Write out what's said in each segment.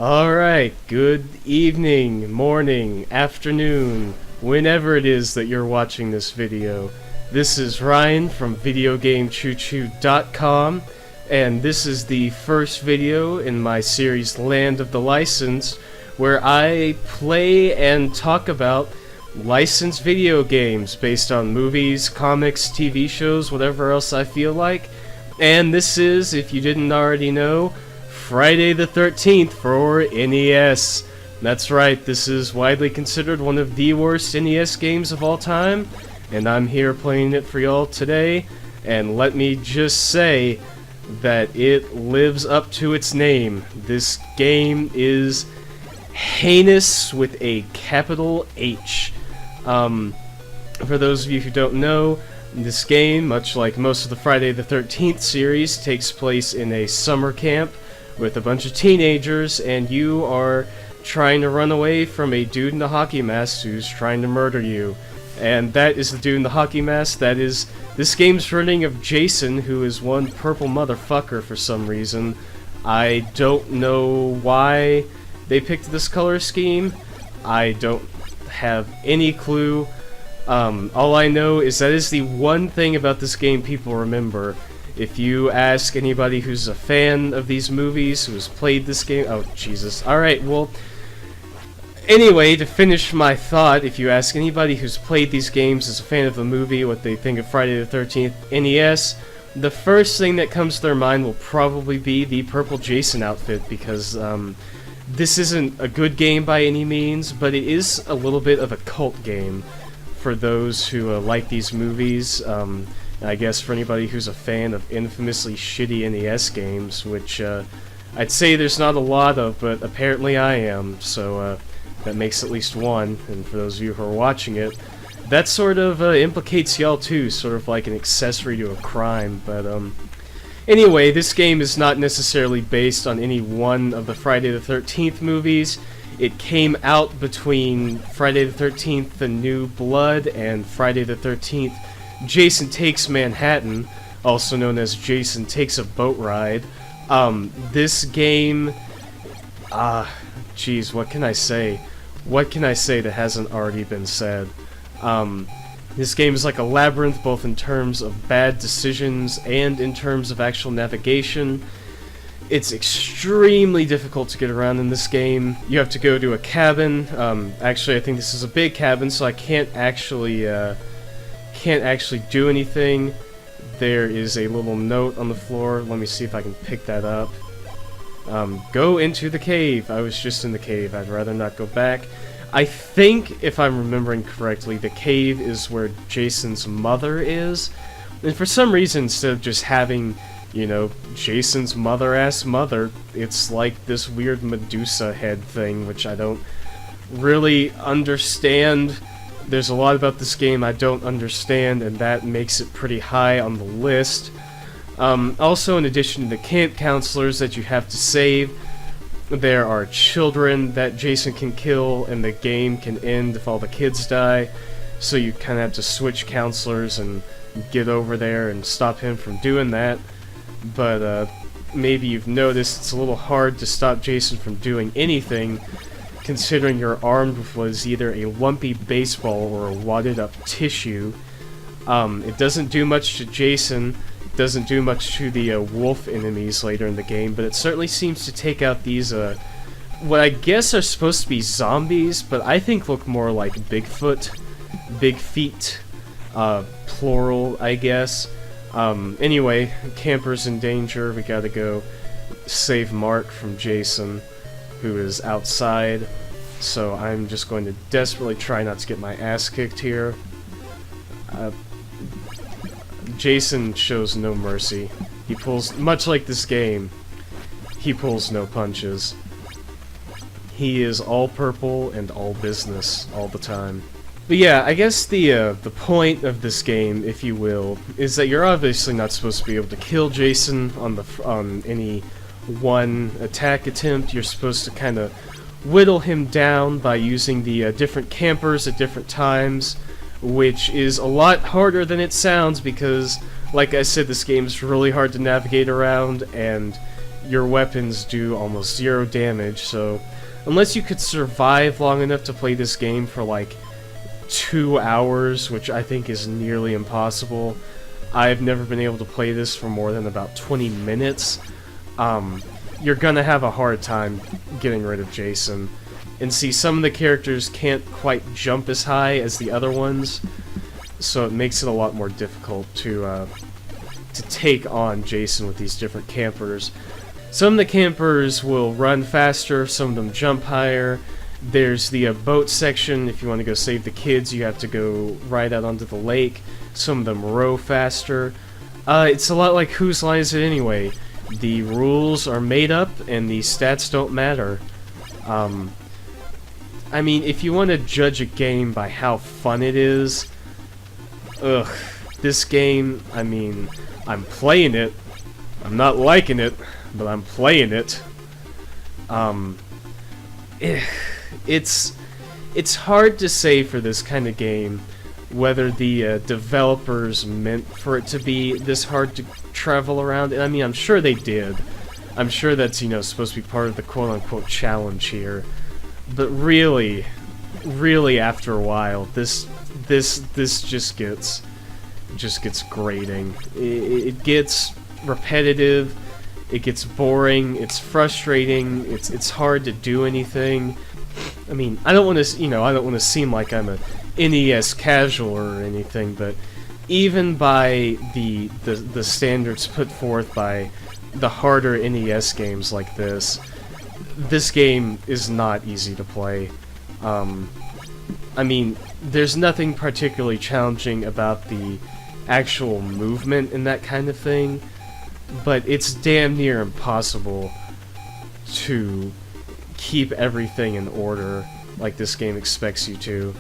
Alright, good evening, morning, afternoon, whenever it is that you're watching this video. This is Ryan from VideoGameChooChoo.com, and this is the first video in my series Land of the Licensed, where I play and talk about licensed video games based on movies, comics, TV shows, whatever else I feel like. And this is, if you didn't already know, Friday the 13th for NES. That's right, this is widely considered one of the worst NES games of all time, and I'm here playing it for y'all today, and let me just say that it lives up to its name. This game is heinous with a capital H. For those of you who don't know, this game, much like most of the Friday the 13th series, takes place in a summer camp with a bunch of teenagers, and you are trying to run away from a dude in a hockey mask who's trying to murder you. And that is the dude in the hockey mask. That is this game's running of Jason, who is one purple motherfucker for some reason. I don't know why they picked this color scheme. I don't have any clue. All I know is that is the one thing about this game people remember. If you ask anybody who's a fan of these movies, who's played this game... Oh, Jesus. Alright, well... Anyway, to finish my thought, if you ask anybody who's played these games as a fan of the movie what they think of Friday the 13th NES, the first thing that comes to their mind will probably be the purple Jason outfit, because this isn't a good game by any means, but it is a little bit of a cult game for those who like these movies. I guess for anybody who's a fan of infamously shitty NES games, which I'd say there's not a lot of, but apparently I am, so that makes at least one. And for those of you who are watching it, that sort of implicates y'all too, sort of like an accessory to a crime. But anyway, this game is not necessarily based on any one of the Friday the 13th movies. It came out between Friday the 13th The New Blood and Friday the 13th Jason Takes Manhattan, also known as Jason Takes a Boat Ride. This game... Geez, what can I say? What can I say that hasn't already been said? This game is like a labyrinth, both in terms of bad decisions and in terms of actual navigation. It's extremely difficult to get around in this game. You have to go to a cabin. Actually, I think this is a big cabin, so I can't actually do anything. There is a little note on the floor. Let me see if I can pick that up. Go into the cave. I was just in the cave. I'd rather not go back. I think, if I'm remembering correctly, the cave is where Jason's mother is. And for some reason, instead of just having, you know, Jason's mother-ass mother, it's like this weird Medusa head thing, which I don't really understand. There's a lot about this game I don't understand, and that makes it pretty high on the list. Also, in addition to the camp counselors that you have to save, there are children that Jason can kill, and the game can end if all the kids die. So you kind of have to switch counselors and get over there and stop him from doing that. But maybe you've noticed it's a little hard to stop Jason from doing anything, considering you're armed with what is either a lumpy baseball or a wadded up tissue. It doesn't do much to Jason, doesn't do much to the wolf enemies later in the game, but it certainly seems to take out these, what I guess are supposed to be zombies, but I think look more like Bigfoot. Big feet, plural, I guess. Anyway, camper's in danger, we gotta go save Mark from Jason, who is outside, so I'm just going to desperately try not to get my ass kicked here. Jason shows no mercy. He pulls, much like this game, he pulls no punches. He is all purple and all business all the time. But yeah, I guess the point of this game, if you will, is that you're obviously not supposed to be able to kill Jason on any one attack attempt. You're supposed to kind of whittle him down by using the different campers at different times, which is a lot harder than it sounds because, like I said, this game's really hard to navigate around, and your weapons do almost 0 damage, so unless you could survive long enough to play this game for like 2 hours, which I think is nearly impossible, I've never been able to play this for more than about 20 minutes, you're gonna have a hard time getting rid of Jason. And see, some of the characters can't quite jump as high as the other ones, so it makes it a lot more difficult to take on Jason with these different campers. Some of the campers will run faster, some of them jump higher. There's the boat section. If you want to go save the kids, you have to go right out onto the lake. Some of them row faster. It's a lot like Whose Line Is It Anyway? The rules are made up and the stats don't matter. I mean, if you want to judge a game by how fun it is, this game, I mean, I'm playing it. I'm not liking it, but I'm playing it. It's hard to say for this kind of game whether the developers meant for it to be this hard to travel around. And I mean, I'm sure they did. I'm sure that's, you know, supposed to be part of the quote-unquote challenge here. But really, after a while, this just gets grating. It gets repetitive. It gets boring. It's frustrating. It's hard to do anything. I mean, I don't want to seem like I'm a NES casual or anything, but even by the standards put forth by the harder NES games like this game is not easy to play. I mean, there's nothing particularly challenging about the actual movement and that kind of thing, but it's damn near impossible to keep everything in order like this game expects you to.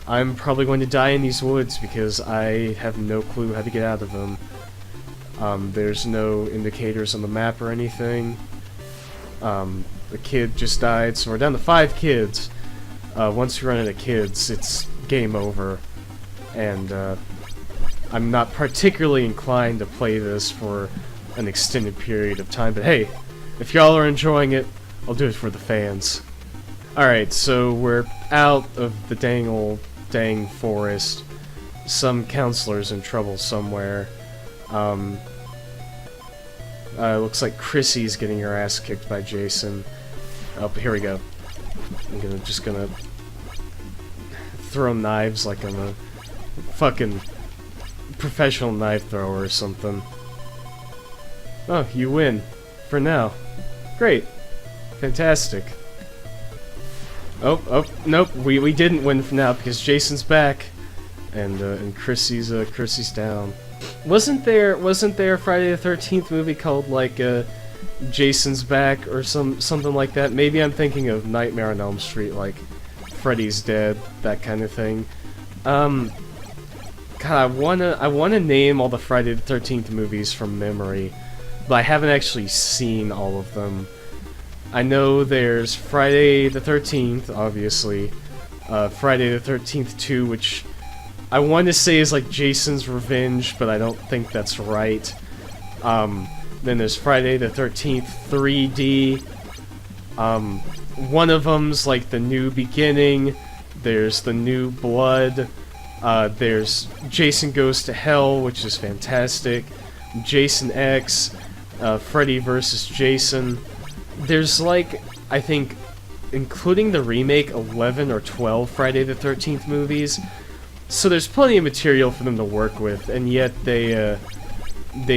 I'm probably going to die in these woods because I have no clue how to get out of them. There's no indicators on the map or anything. The kid just died, so we're down to 5 kids. Once you run out of kids, it's game over. And I'm not particularly inclined to play this for an extended period of time, but hey, if y'all are enjoying it, I'll do it for the fans. Alright, so we're out of the dang forest. Some counselor's in trouble somewhere. Looks like Chrissy's getting her ass kicked by Jason. Oh, here we go. I'm just gonna throw knives like I'm a fucking professional knife thrower or something. Oh, you win. For now. Great. Fantastic. Oh, nope, we didn't win for now because Jason's back, and Chrissy's down. Wasn't there a Friday the 13th movie called like Jason's Back or something like that? Maybe I'm thinking of Nightmare on Elm Street, like Freddy's Dead, that kind of thing. God, I wanna name all the Friday the 13th movies from memory, but I haven't actually seen all of them. I know there's Friday the 13th, obviously, Friday the 13th 2, which I want to say is like Jason's Revenge, but I don't think that's right. Then there's Friday the 13th 3D. One of them's like The New Beginning. There's The New Blood. There's Jason Goes to Hell, which is fantastic. Jason X. Freddy vs. Jason. There's like, I think, including the remake, 11 or 12 Friday the 13th movies. So there's plenty of material for them to work with, and yet they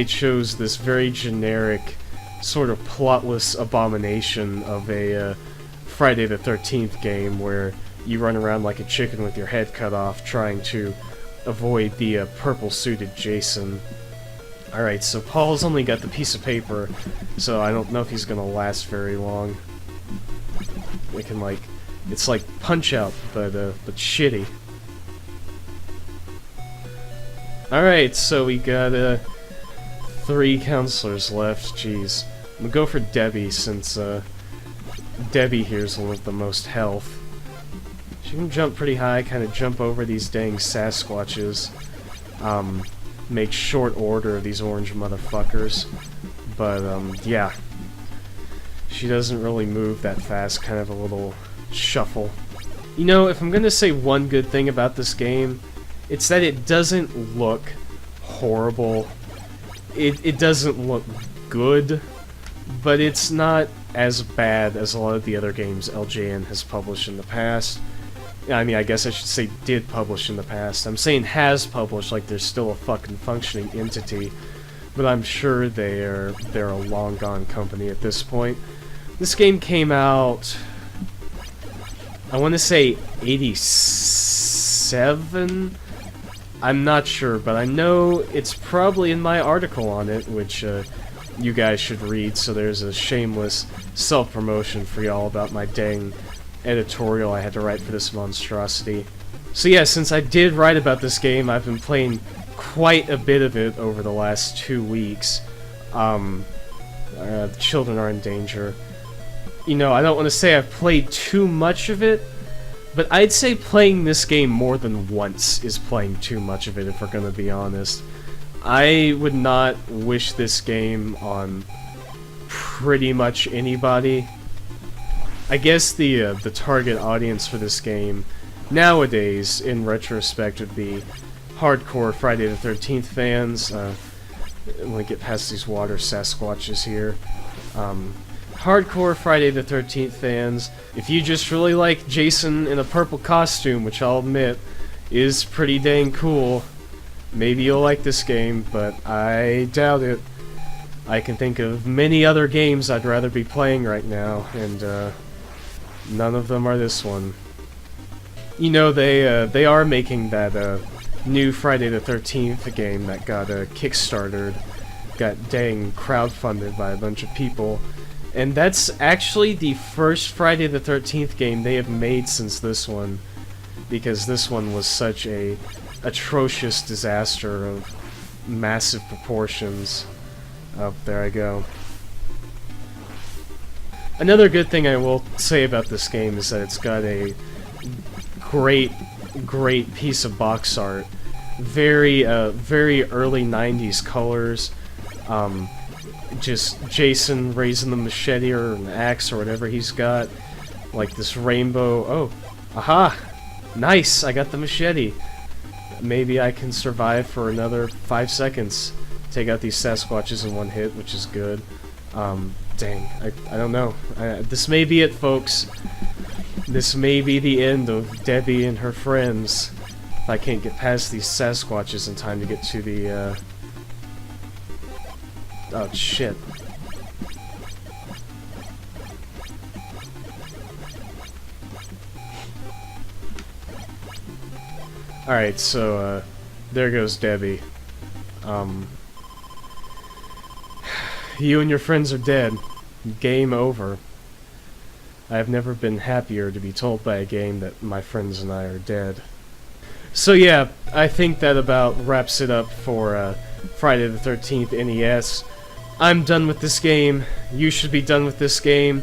chose this very generic, sort of plotless abomination of a Friday the 13th game where you run around like a chicken with your head cut off trying to avoid the purple-suited Jason. Alright, so Paul's only got the piece of paper, so I don't know if he's gonna last very long. We can like, it's like Punch-Out, but shitty. Alright, so we got 3 counselors left. Jeez, I'm gonna go for Debbie since Debbie here's one with the most health. She can jump pretty high, kind of jump over these dang Sasquatches. Make short order of these orange motherfuckers. But, yeah. She doesn't really move that fast, kind of a little shuffle. You know, if I'm gonna say one good thing about this game, it's that it doesn't look horrible. It doesn't look good, but it's not as bad as a lot of the other games LJN has published in the past. I mean, I guess I should say did publish in the past. I'm saying has published like they're still a fucking functioning entity, but I'm sure they're a long gone company at this point. This game came out, I want to say 87? I'm not sure, but I know it's probably in my article on it, which you guys should read, so there's a shameless self-promotion for y'all about my dang editorial I had to write for this monstrosity. So yeah, since I did write about this game, I've been playing quite a bit of it over the last 2 weeks. Children are in danger. You know, I don't want to say I've played too much of it, but I'd say playing this game more than once is playing too much of it, if we're gonna be honest. I would not wish this game on pretty much anybody. I guess the target audience for this game nowadays, in retrospect, would be hardcore Friday the 13th fans. Let me get past these water Sasquatches here. Hardcore Friday the 13th fans. If you just really like Jason in a purple costume, which I'll admit is pretty dang cool, maybe you'll like this game, but I doubt it. I can think of many other games I'd rather be playing right now, and none of them are this one. You know, they are making that new Friday the 13th game that got kickstarted, got dang crowdfunded by a bunch of people, and that's actually the first Friday the 13th game they have made since this one, because this one was such a atrocious disaster of massive proportions. Oh, there I go. Another good thing I will say about this game is that it's got a great piece of box art. Very early 90s colors. Just Jason raising the machete or an axe or whatever he's got. Like this rainbow. Oh, aha! Nice! I got the machete. Maybe I can survive for another 5 seconds. Take out these Sasquatches in one hit, which is good. Dang, I don't know. This may be it, folks. This may be the end of Debbie and her friends. If I can't get past these Sasquatches in time to get to the, oh, shit. Alright, so, there goes Debbie. You and your friends are dead. Game over. I have never been happier to be told by a game that my friends and I are dead. So yeah, I think that about wraps it up for Friday the 13th NES. I'm done with this game. You should be done with this game.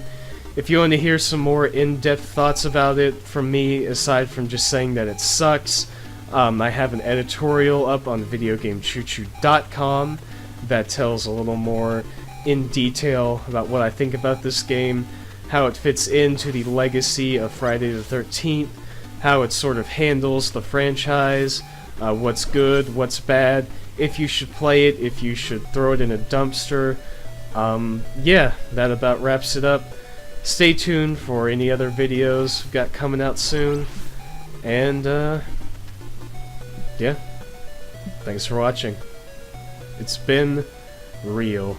If you want to hear some more in-depth thoughts about it from me, aside from just saying that it sucks, I have an editorial up on videogamechoochoo.com that tells a little more in detail about what I think about this game, how it fits into the legacy of Friday the 13th, how it sort of handles the franchise, what's good, what's bad, if you should play it, if you should throw it in a dumpster. Yeah, that about wraps it up. Stay tuned for any other videos we've got coming out soon, and yeah, thanks for watching. It's been real.